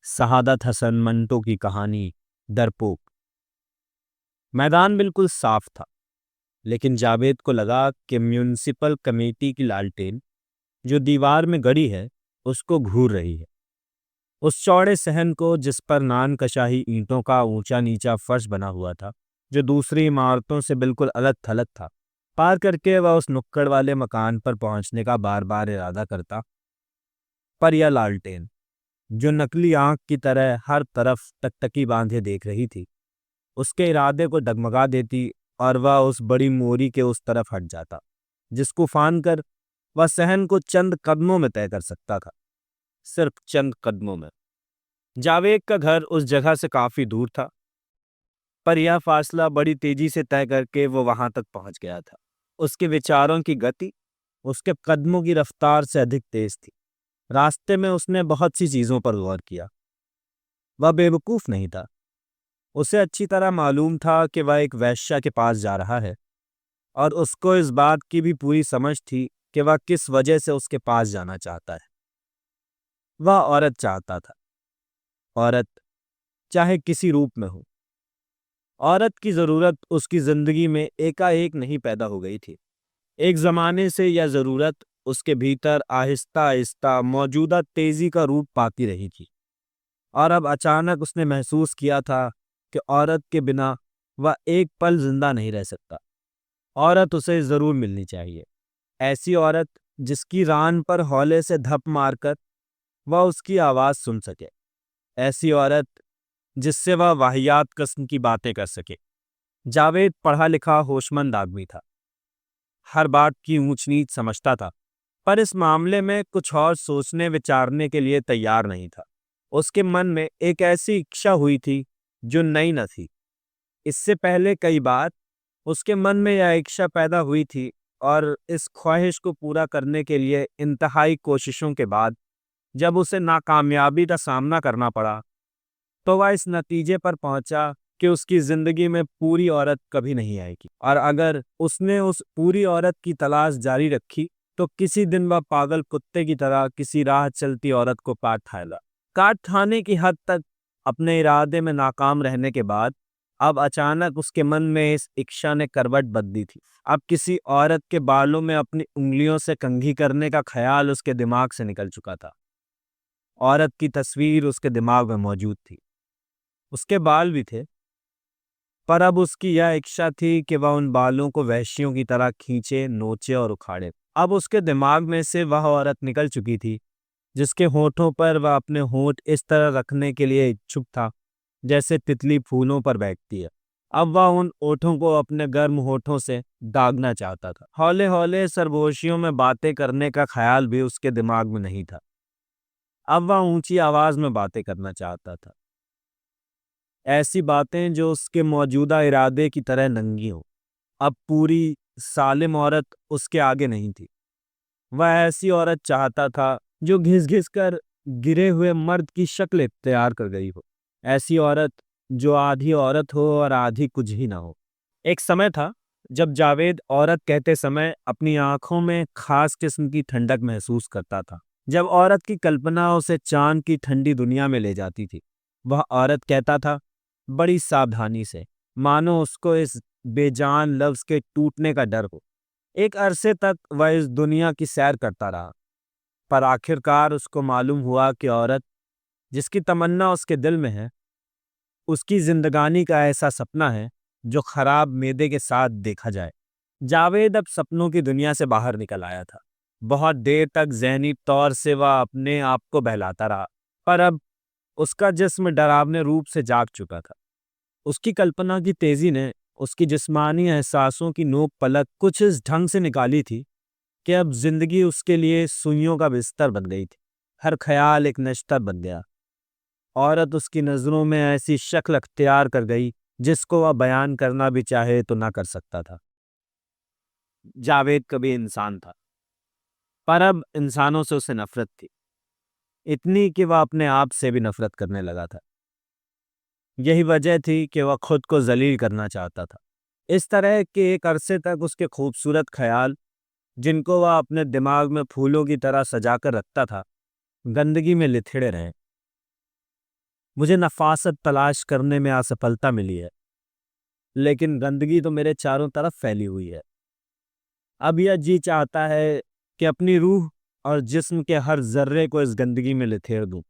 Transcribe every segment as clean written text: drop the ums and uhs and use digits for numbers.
सआदत हसन मंटो की कहानी डरपोक। मैदान बिल्कुल साफ था, लेकिन जावेद को लगा कि म्यूनिसिपल कमेटी की लालटेन जो दीवार में गड़ी है उसको घूर रही है। उस चौड़े सहन को, जिस पर नान कशाही ईंटों का ऊंचा नीचा फर्श बना हुआ था, जो दूसरी इमारतों से बिल्कुल अलग थलग था, पार करके वह उस नुक्कड़ वाले मकान पर पहुंचने का बार बार इरादा करता। पर यह लालटेन, जो नकली आंख की तरह हर तरफ टकटकी बांधे देख रही थी, उसके इरादे को डगमगा देती और वह उस बड़ी मोरी के उस तरफ हट जाता जिसको फान कर वह सहन को चंद कदमों में तय कर सकता था। सिर्फ चंद कदमों में। जावेद का घर उस जगह से काफी दूर था, पर यह फासला बड़ी तेजी से तय करके वो वहां तक पहुंच गया था। उसके विचारों की गति उसके कदमों की रफ्तार से अधिक तेज थी। रास्ते में उसने बहुत सी चीजों पर गौर किया। वह बेवकूफ नहीं था। उसे अच्छी तरह मालूम था कि वह एक वेश्या के पास जा रहा है, और उसको इस बात की भी पूरी समझ थी कि वह किस वजह से उसके पास जाना चाहता है। वह औरत चाहता था। औरत, चाहे किसी रूप में हो। औरत की जरूरत उसकी जिंदगी में एकाएक नहीं पैदा हो गई थी। एक जमाने से यह जरूरत उसके भीतर आहिस्ता आहिस्ता मौजूदा तेजी का रूप पाती रही थी, और अब अचानक उसने महसूस किया था कि औरत के बिना वह एक पल जिंदा नहीं रह सकता। औरत उसे जरूर मिलनी चाहिए। ऐसी औरत जिसकी रान पर हौले से धप मारकर वह उसकी आवाज सुन सके। ऐसी औरत जिससे वह वाहियात किस्म की बातें कर सके। जावेद पढ़ा लिखा होशमंद आदमी था। हर बात की ऊंच नीच समझता था, पर इस मामले में कुछ और सोचने विचारने के लिए तैयार नहीं था। उसके मन में एक ऐसी इच्छा हुई थी जो नई न थी। इससे पहले कई बार उसके मन में यह इच्छा पैदा हुई थी, और इस ख्वाहिश को पूरा करने के लिए इंतहाई कोशिशों के बाद जब उसे नाकामयाबी का सामना करना पड़ा, तो वह इस नतीजे पर पहुंचा कि उसकी जिंदगी में पूरी औरत कभी नहीं आएगी, और अगर उसने उस पूरी औरत की तलाश जारी रखी तो किसी दिन वह पागल कुत्ते की तरह किसी राह चलती औरत को काट खाएगा। काट खाने की हद तक अपने इरादे में नाकाम रहने के बाद अब अचानक उसके मन में इस इच्छा ने करवट बदली थी। अब किसी औरत के बालों में अपनी उंगलियों से कंघी करने का ख्याल उसके दिमाग से निकल चुका था। औरत की तस्वीर उसके दिमाग में मौजूद थी। उसके बाल भी थे, पर अब उसकी यह इच्छा थी कि वह उन बालों को वहशियों की तरह खींचे, नोचे और उखाड़े। अब उसके दिमाग में से वह औरत निकल चुकी थी जिसके होठों पर वह अपने होंठ इस तरह रखने के लिए इच्छुक था जैसे तितली फूलों पर बैठती है। अब वह उन ओठों को अपने गर्म होठों से दागना चाहता था। हौले हौले सरगोशियों में बातें करने का ख्याल भी उसके दिमाग में नहीं था। अब वह ऊंची आवाज में बातें करना चाहता था, ऐसी बातें जो उसके मौजूदा इरादे की तरह नंगी हो। अब पूरी सालिम औरत उसके आगे नहीं थी। वह ऐसी औरत चाहता था जो घिस घिस कर गिरे हुए मर्द की शक्ल इख्तियार कर गई हो। ऐसी औरत जो आधी औरत हो और आधी कुछ ही ना हो। एक समय था जब जावेद औरत कहते समय अपनी आंखों में खास किस्म की ठंडक महसूस करता था। जब औरत की कल्पना उसे चांद की ठंडी दुनिया में ले जाती थी, वह औरत कहता था बड़ी सावधानी से, मानो उसको इस बेजान लफ्ज के टूटने का डर हो। एक अरसे तक वह इस दुनिया की सैर करता रहा, पर आखिरकार उसको मालूम हुआ कि औरत जिसकी तमन्ना उसके दिल में है, उसकी जिंदगानी का ऐसा सपना है जो खराब मेदे के साथ देखा जाए। जावेद अब सपनों की दुनिया से बाहर निकल आया था। बहुत देर तक ज़हनी तौर से वह अपने आप को बहलाता रहा, पर अब उसका जिस्म डरावने रूप से जाग चुका था। उसकी कल्पना की तेजी ने उसकी जिस्मानी एहसासों की नोक पलक कुछ इस ढंग से निकाली थी कि अब जिंदगी उसके लिए सुइयों का बिस्तर बन गई थी। हर ख्याल एक नश्तर बन गया। औरत उसकी नजरों में ऐसी शक्ल अख्तियार कर गई जिसको वह बयान करना भी चाहे तो ना कर सकता था। जावेद कभी इंसान था, पर अब इंसानों से उसे नफरत थी, इतनी कि वह अपने आप से भी नफरत करने लगा था। यही वजह थी कि वह खुद को जलील करना चाहता था। इस तरह के एक अरसे तक उसके खूबसूरत ख्याल, जिनको वह अपने दिमाग में फूलों की तरह सजाकर रखता था, गंदगी में लिथड़े रहे। मुझे नफासत तलाश करने में असफलता मिली है, लेकिन गंदगी तो मेरे चारों तरफ फैली हुई है। अब यह जी चाहता है कि अपनी रूह और जिस्म के हर जर्रे को इस गंदगी में लिथेर दूं।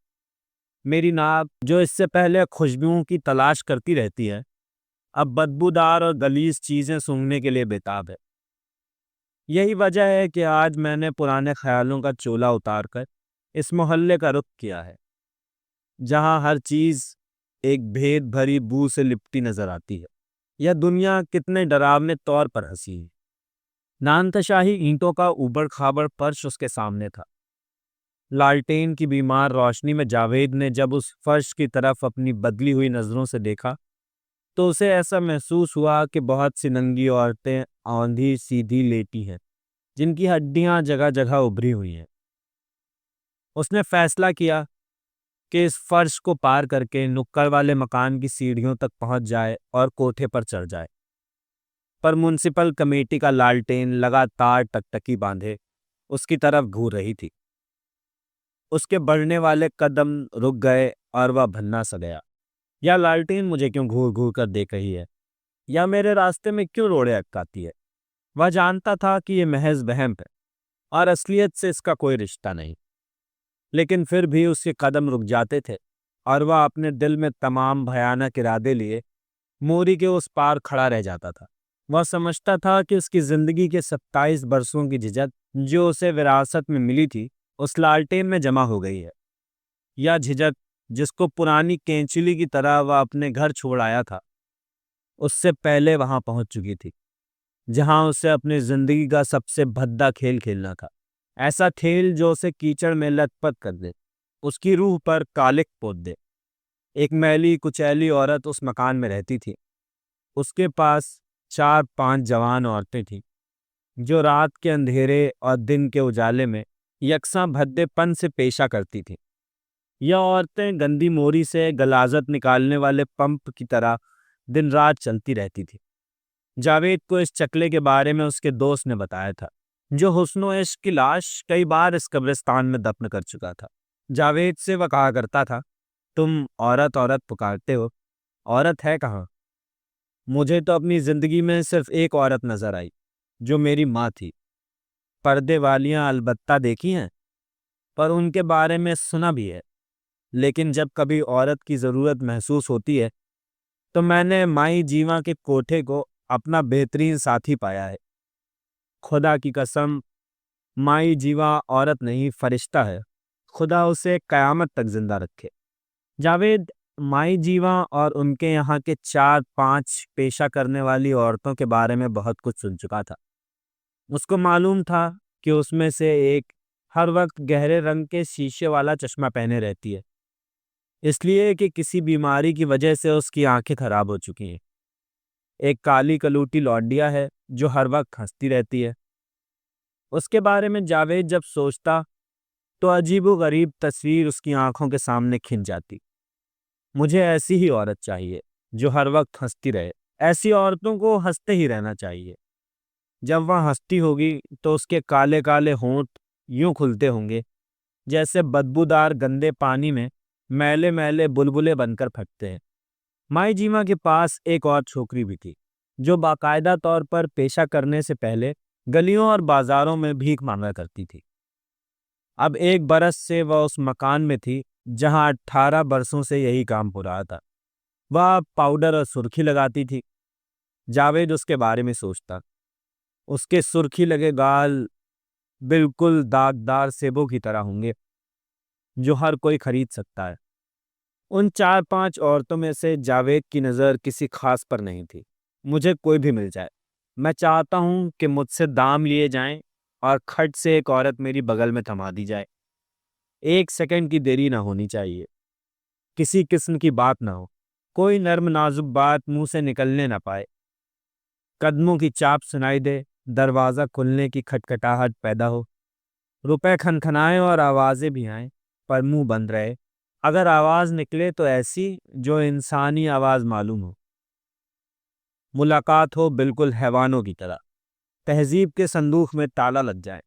मेरी नाक, जो इससे पहले खुशबुओं की तलाश करती रहती है, अब बदबूदार और गलीज चीजें सूंघने के लिए बेताब है। यही वजह है कि आज मैंने पुराने ख्यालों का चोला उतारकर इस मोहल्ले का रुख किया है, जहां हर चीज एक भेद भरी बू से लिपटी नजर आती है। यह दुनिया कितने डरावने तौर पर हंसी है। नानतशाही ईंटों का ऊबड़ खाबड़ फर्श उसके सामने था। लालटेन की बीमार रोशनी में जावेद ने जब उस फर्श की तरफ अपनी बदली हुई नजरों से देखा, तो उसे ऐसा महसूस हुआ कि बहुत सी नंगी औरतें औंधी सीधी लेटी हैं, जिनकी हड्डियां जगह जगह उभरी हुई हैं। उसने फैसला किया कि इस फर्श को पार करके नुक्कड़ वाले मकान की सीढ़ियों तक पहुंच जाए और कोठे पर चढ़ जाए। पर म्युनिसिपल कमेटी का लालटेन लगातार टकटकी बांधे उसकी तरफ घूर रही थी। उसके बढ़ने वाले कदम रुक गए और वह भन्ना सा गया। या लालटेन मुझे क्यों घूर घूर कर देख रही है, या मेरे रास्ते में क्यों रोड़े अटकाती है। वह जानता था कि यह महज वहम है और असलियत से इसका कोई रिश्ता नहीं, लेकिन फिर भी उसके कदम रुक जाते थे और वह अपने दिल में तमाम भयानक इरादे लिए मोरी के उस पार खड़ा रह जाता था। वह समझता था कि उसकी जिंदगी के 27 बरसों की झिझक, जो उसे विरासत में मिली थी, उस लालटेन में जमा हो गई है। यह झिझक, जिसको पुरानी केंचुली की तरह वह अपने घर छोड़ आया था, उससे पहले वहां पहुंच चुकी थी, जहां उसे अपनी जिंदगी का सबसे भद्दा खेल खेलना था। ऐसा खेल जो उसे कीचड़ में लथपथ कर दे, उसकी रूह पर कालिक पोत दे। एक मैली कुचैली औरत उस मकान में रहती थी। उसके पास 4-5 जवान औरतें थीं, जो रात के अंधेरे और दिन के उजाले में यकसा भद्देपन से पेशा करती थीं। यह औरतें गंदी मोरी से गलाजत निकालने वाले पंप की तरह दिन रात चलती रहती थी। जावेद को इस चकले के बारे में उसके दोस्त ने बताया था, जो हुस्नो इश्क की लाश कई बार इस कब्रिस्तान में दफन कर चुका था। जावेद से वह कहा करता था, तुम औरत औरत पुकारते हो, औरत है कहाँ? मुझे तो अपनी जिंदगी में सिर्फ एक औरत नजर आई, जो मेरी माँ थी। पर्दे वालियां अलबत्ता देखी हैं, पर उनके बारे में सुना भी है। लेकिन जब कभी औरत की जरूरत महसूस होती है, तो मैंने माई जीवा के कोठे को अपना बेहतरीन साथी पाया है। खुदा की कसम, माई जीवा औरत नहीं, फरिश्ता है। खुदा उसे कयामत तक जिंदा रखे। जावेद माई जीवा और उनके यहाँ के 4-5 पेशा करने वाली औरतों के बारे में बहुत कुछ सुन चुका था। उसको मालूम था कि उसमें से एक हर वक्त गहरे रंग के शीशे वाला चश्मा पहने रहती है, इसलिए कि किसी बीमारी की वजह से उसकी आंखें खराब हो चुकी हैं। एक काली कलूटी लौंडिया है, जो हर वक्त हंसती रहती है। उसके बारे में जावेद जब सोचता, तो अजीबोगरीब तस्वीर उसकी आंखों के सामने खिंच जाती। मुझे ऐसी ही औरत चाहिए, जो हर वक्त हंसती रहे। ऐसी औरतों को हंसते ही रहना चाहिए। जब वह हंसती होगी, तो उसके काले काले होंठ यूं खुलते होंगे, जैसे बदबूदार गंदे पानी में मैले मैले बुलबुले बनकर फटते हैं। माई जीमा के पास एक और छोकरी भी थी, जो बाकायदा तौर पर पेशा करने से पहले गलियों और बाजारों में भीख मांगा करती थी। अब 1 बरस से वह उस मकान में थी, जहां 18 बरसों से यही काम हो रहा था। वह पाउडर और सुर्खी लगाती थी। जावेद उसके बारे में सोचता। उसके सुर्खी लगे गाल बिल्कुल दागदार सेबों की तरह होंगे, जो हर कोई खरीद सकता है। उन 4-5 औरतों में से जावेद की नज़र किसी खास पर नहीं थी। मुझे कोई भी मिल जाए, मैं चाहता हूं कि मुझसे दाम लिए जाएं और खट से एक औरत मेरी बगल में थमा दी जाए। 1 सेकंड की देरी ना होनी चाहिए। किसी किस्म की बात ना हो, कोई नर्म नाजुक बात मुंह से निकलने ना पाए। कदमों की चाप सुनाई दे, दरवाजा खुलने की खटखटाहट पैदा हो, रुपए खनखनाएं और आवाजें भी आएं, पर मुंह बंद रहे। अगर आवाज निकले तो ऐसी जो इंसानी आवाज मालूम हो। मुलाकात हो बिल्कुल हैवानों की तरह, तहजीब के संदूक में ताला लग जाए।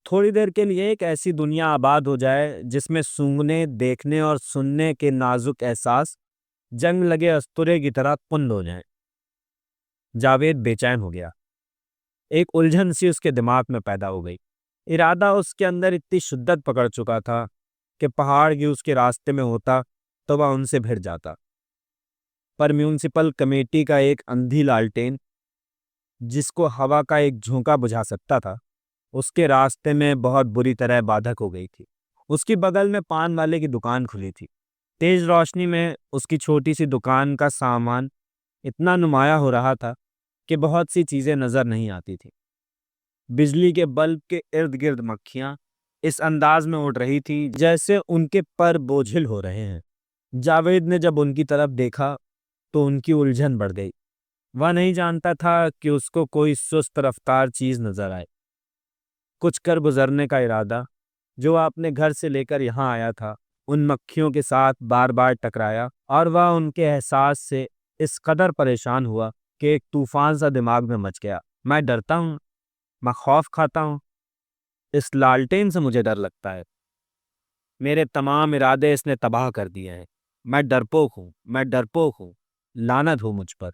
थोड़ी देर के लिए एक ऐसी दुनिया आबाद हो जाए जिसमें सूंघने, देखने और सुनने के नाजुक एहसास जंग लगे अस्तुरे की तरह कुंद हो जाएं। जावेद बेचैन हो गया। एक उलझन सी उसके दिमाग में पैदा हो गई। इरादा उसके अंदर इतनी शिद्दत पकड़ चुका था कि पहाड़ भी उसके रास्ते में होता तो वह उनसे भिड़ जाता। पर म्यूनिसिपल कमेटी का एक अंधी लालटेन, जिसको हवा का एक झोंका बुझा सकता था, उसके रास्ते में बहुत बुरी तरह बाधक हो गई थी। उसकी बगल में पान वाले की दुकान खुली थी। तेज रोशनी में उसकी छोटी सी दुकान का सामान इतना नुमाया हो रहा था कि बहुत सी चीजें नजर नहीं आती थी। बिजली के बल्ब के इर्द गिर्द मक्खियां इस अंदाज में उड़ रही थी जैसे उनके पर बोझिल हो रहे हैं। जावेद ने जब उनकी तरफ देखा तो उनकी उलझन बढ़ गई। वह नहीं जानता था कि उसको कोई सुस्त रफ्तार चीज नजर आए, कुछ कर गुजरने का इरादा, जो वह अपने घर से लेकर यहाँ आया था, उन मक्खियों के साथ बार बार टकराया और वह उनके एहसास से इस कदर परेशान हुआ कि एक तूफान सा दिमाग में मच गया। मैं डरता हूँ, मैं खौफ खाता हूँ, इस लालटेन से मुझे डर लगता है। मेरे तमाम इरादे इसने तबाह कर दिए हैं। मैं डरपोक हूँ, मैं डरपोक हूँ। लानत हो मुझ पर।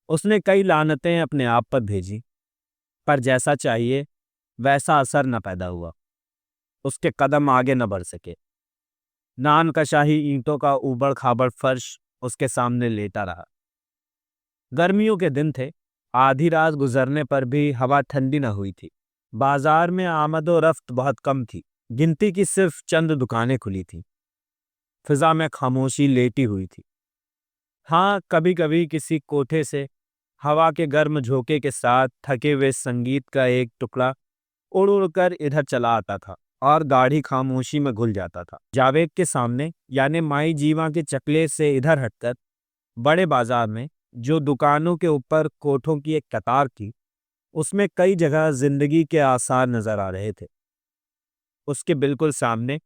उसने कई लानतें अपने आप पर भेजी, पर जैसा चाहिए वैसा असर न पैदा हुआ। उसके कदम आगे न बढ़ सके। नान का शाही ईंटों का ऊबड़ खाबड़ फर्श उसके सामने लेटा रहा। गर्मियों के दिन थे। आधी रात गुजरने पर भी हवा ठंडी न हुई थी। बाजार में आमदो रफ्त बहुत कम थी। गिनती की सिर्फ चंद दुकानें खुली थी। फिजा में खामोशी लेटी हुई थी। हाँ, कभी कभी किसी कोठे से हवा के गर्म झोंके के साथ थके हुए संगीत का एक टुकड़ा उड़ उड़ कर इधर चला आता था और गाढ़ी खामोशी में घुल जाता था। जावेद के सामने यानी माई जीवा के चकले से इधर हटकर बड़े बाजार में जो दुकानों के ऊपर कोठों की एक कतार थी, उसमें कई जगह जिंदगी के आसार नजर आ रहे थे। उसके बिल्कुल सामने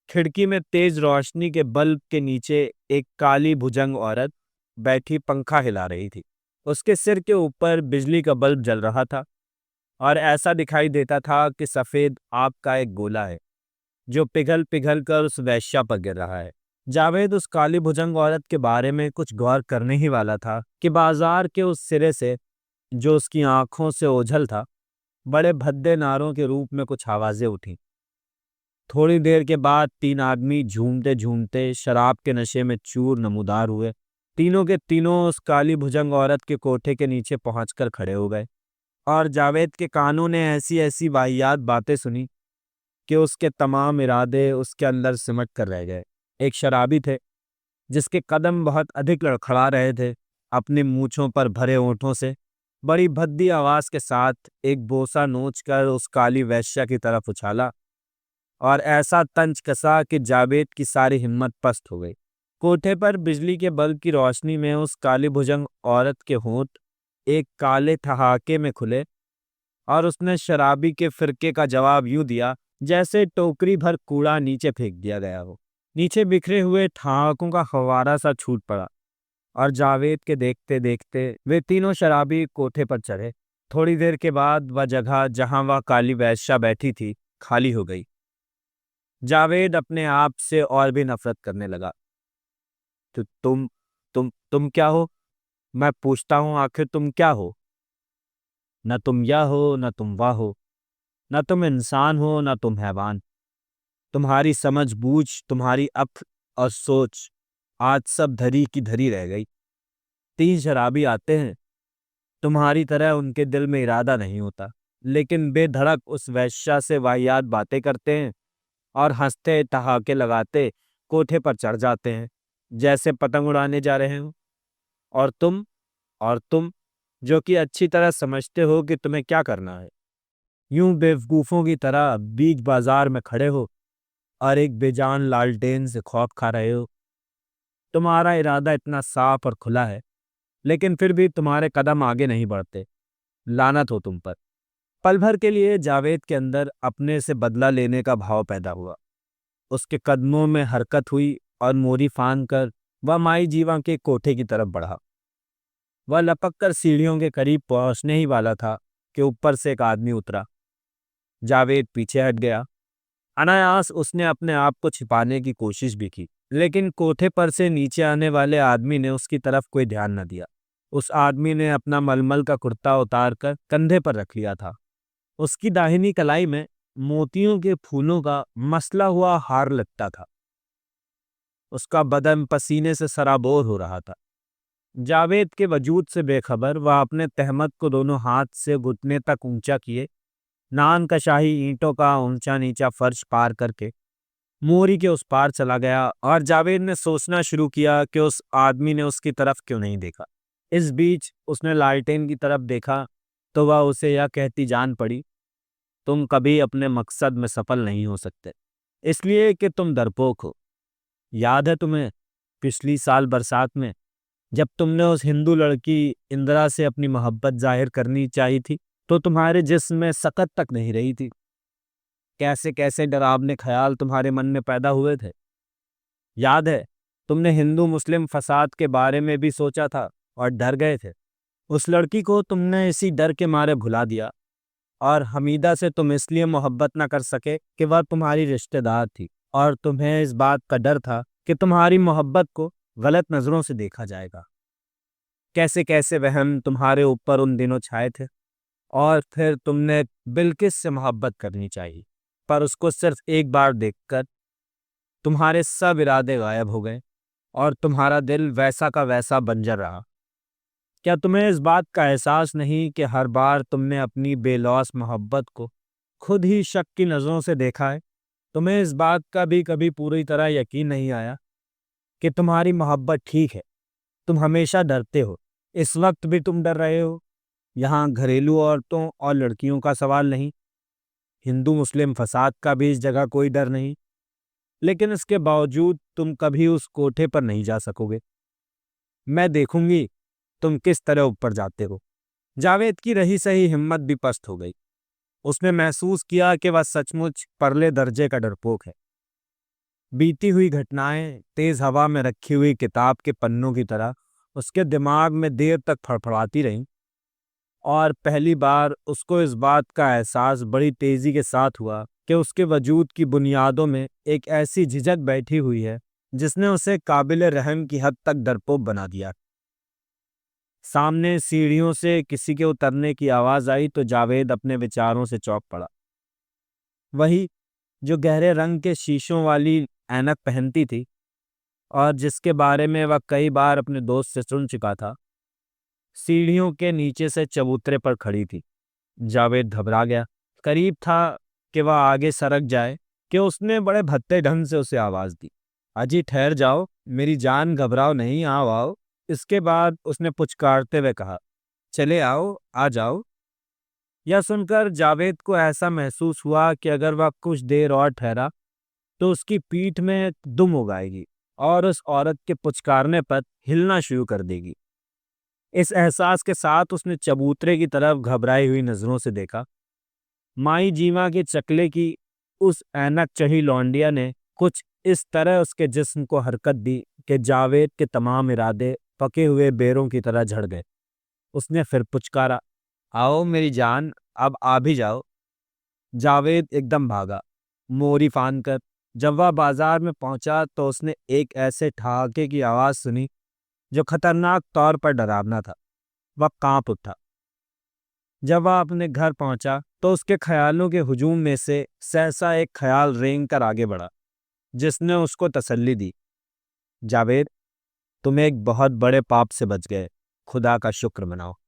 खिड़की में तेज रोशनी के बल्ब के नीचे एक काली भुजंग औरत बैठी पंखा हिला रही थी। उसके सिर के ऊपर बिजली का बल्ब जल रहा था और ऐसा दिखाई देता था कि सफेद आग का एक गोला है जो पिघल पिघल कर उस वेश्या पर गिर रहा है। जावेद उस काली भुजंग औरत के बारे में कुछ गौर करने ही वाला था कि बाजार के उस सिरे से, जो उसकी आंखों से ओझल था, बड़े भद्दे नारों के रूप में कुछ आवाजें उठी। थोड़ी देर के बाद तीन आदमी झूमते झूमते शराब के नशे में चूर नमूदार हुए। तीनों के तीनों उस काली भुजंग औरत के कोठे के नीचे पहुंचकर खड़े हो गए और जावेद के कानों ने ऐसी ऐसी वाहियात बातें सुनी कि उसके तमाम इरादे उसके अंदर सिमट कर रह गए। एक शराबी थे जिसके कदम बहुत अधिक लड़खड़ा रहे थे। अपनी मूंछों पर भरे होठों से बड़ी भद्दी आवाज के साथ एक बोसा नोचकर उस काली वैश्या की तरफ उछाला और ऐसा तंज कसा कि जावेद की सारी हिम्मत पस्त हो गई। कोठे पर बिजली के बल्ब की रोशनी में उस काली भुजंग औरत के होंठ एक काले ठहाके में खुले और उसने शराबी के फिरके का जवाब यूं दिया जैसे टोकरी भर कूड़ा नीचे फेंक दिया गया हो। नीचे बिखरे हुए ठहाकों का फव्वारा सा छूट पड़ा और जावेद के देखते देखते वे तीनों शराबी कोठे पर चढ़े। थोड़ी देर के बाद वह जगह जहां वह काली वैश्या बैठी थी खाली हो गई। जावेद अपने आप से और भी नफरत करने लगा। तो तुम क्या हो? मैं पूछता हूं, आखिर तुम क्या हो? न तुम यह हो, न तुम वह हो, न तुम इंसान हो, न तुम हैवान। तुम्हारी समझ बूझ, तुम्हारी अक्ल और सोच आज सब धरी की धरी रह गई। तीन शराबी आते हैं, तुम्हारी तरह उनके दिल में इरादा नहीं होता, लेकिन बेधड़क उस वेश्या से वाहियात बातें करते हैं और हंसते ठहाके लगाते कोठे पर चढ़ जाते हैं जैसे पतंग उड़ाने जा रहे हो। और तुम जो कि अच्छी तरह समझते हो कि तुम्हें क्या करना है, यूं बेवकूफों की तरह बीच बाजार में खड़े हो और एक बेजान लालटेन से खौफ खा रहे हो। तुम्हारा इरादा इतना साफ और खुला है, लेकिन फिर भी तुम्हारे कदम आगे नहीं बढ़ते। लानत हो तुम पर। पल भर के लिए जावेद के अंदर अपने से बदला लेने का भाव पैदा हुआ। उसके कदमों में हरकत हुई और मोरी फांद कर वह माई जीवा के कोठे की तरफ बढ़ा। वह लपक कर सीढ़ियों के करीब पहुंचने ही वाला था कि ऊपर से एक आदमी उतरा। जावेद पीछे हट गया। अनायास उसने अपने आप को छिपाने की कोशिश भी की, लेकिन कोठे पर से नीचे आने वाले आदमी ने उसकी तरफ कोई ध्यान न दिया। उस आदमी ने अपना मलमल का कुर्ता उतार कर कंधे पर रख लिया था। उसकी दाहिनी कलाई में मोतियों के फूलों का मसला हुआ हार लटका था। उसका बदन पसीने से सराबोर हो रहा था। जावेद के वजूद से बेखबर वह अपने तहमत को दोनों हाथ से घुटने तक ऊंचा किए, नान का शाही ईंटों का ऊंचा नीचा फर्श पार करके मोरी के उस पार चला गया। और जावेद ने सोचना शुरू किया कि उस आदमी ने उसकी तरफ क्यों नहीं देखा। इस बीच उसने लालटेन की तरफ देखा तो वह उसे यह कहती जान पड़ी, तुम कभी अपने मकसद में सफल नहीं हो सकते, इसलिए कि तुम डरपोक हो। याद है तुम्हें पिछली साल बरसात में जब तुमने उस हिंदू लड़की इंदिरा से अपनी मोहब्बत जाहिर करनी चाहिए थी तो तुम्हारे जिस्म में सकत तक नहीं रही थी। कैसे कैसे डरावने ख्याल तुम्हारे मन में पैदा हुए थे। याद है तुमने हिंदू मुस्लिम फसाद के बारे में भी सोचा था और डर गए थे। उस लड़की को तुमने इसी डर के मारे भुला दिया और हमीदा से तुम इसलिए मोहब्बत न कर सके कि वह तुम्हारी रिश्तेदार थी और तुम्हें इस बात का डर था कि तुम्हारी मोहब्बत को गलत नजरों से देखा जाएगा। कैसे कैसे वहम तुम्हारे ऊपर उन दिनों छाए थे। और फिर तुमने बिल्किस से मोहब्बत करनी चाहिए, पर उसको सिर्फ एक बार देखकर तुम्हारे सब इरादे गायब हो गए और तुम्हारा दिल वैसा का वैसा बंजर रहा। क्या तुम्हें इस बात का एहसास नहीं कि हर बार तुमने अपनी बेलौस मोहब्बत को खुद ही शक की नज़रों से देखा है। तुम्हें इस बात का भी कभी पूरी तरह यकीन नहीं आया कि तुम्हारी मोहब्बत ठीक है। तुम हमेशा डरते हो, इस वक्त भी तुम डर रहे हो। यहाँ घरेलू औरतों और लड़कियों का सवाल नहीं, हिंदू मुस्लिम फसाद का भी इस जगह कोई डर नहीं, लेकिन इसके बावजूद तुम कभी उस कोठे पर नहीं जा सकोगे। मैं देखूंगी तुम किस तरह ऊपर जाते हो। जावेद की रही सही हिम्मत भी पस्त हो गई। उसने महसूस किया कि वह सचमुच परले दर्जे का डरपोक है। बीती हुई घटनाएं तेज हवा में रखी हुई किताब के पन्नों की तरह उसके दिमाग में देर तक फड़फड़ाती रहीं। और पहली बार उसको इस बात का एहसास बड़ी तेजी के साथ हुआ कि उसके वजूद की बुनियादों में एक ऐसी झिझक बैठी हुई है जिसने उसे काबिल रहम की हद तक डरपोक बना दिया। सामने सीढ़ियों से किसी के उतरने की आवाज आई तो जावेद अपने विचारों से चौंक पड़ा। वही जो गहरे रंग के शीशों वाली ऐनक पहनती थी और जिसके बारे में वह कई बार अपने दोस्त से सुन चुका था, सीढ़ियों के नीचे से चबूतरे पर खड़ी थी। जावेद घबरा गया। करीब था कि वह आगे सरक जाए कि उसने बड़े भद्दे ढंग से उसे आवाज दी, अजी ठहर जाओ मेरी जान, घबराओ नहीं, आओ आओ। इसके बाद उसने पुचकारते हुए कहा, चले आओ, आ जाओ। यह सुनकर जावेद को ऐसा महसूस हुआ कि अगर वह कुछ देर और ठहरा तो उसकी पीठ में दुम उगाएगी और उस औरत के पुचकारने पर हिलना शुरू कर देगी। इस एहसास के साथ उसने चबूतरे की तरफ घबराई हुई नजरों से देखा। माई जीवा के चकले की उस ऐनक चढ़ी लौंडिया ने कुछ इस तरह उसके जिस्म को हरकत दी कि जावेद के तमाम इरादे पके हुए बेरों की तरह झड़ गए। उसने फिर पुचकारा, आओ मेरी जान, अब आ भी जाओ। जावेद एकदम भागा, मोरी फान कर। जब वह बाजार में पहुंचा तो उसने एक ऐसे ठहाके की आवाज सुनी जो खतरनाक तौर पर डरावना था। वह कांप उठा। जब वह अपने घर पहुंचा तो उसके ख्यालों के हुजूम में से सहसा एक ख्याल रेंग कर आगे बढ़ा, जिसने उसको तसल्ली दी। जावेद, तुम एक बहुत बड़े पाप से बच गए, खुदा का शुक्र मनाओ।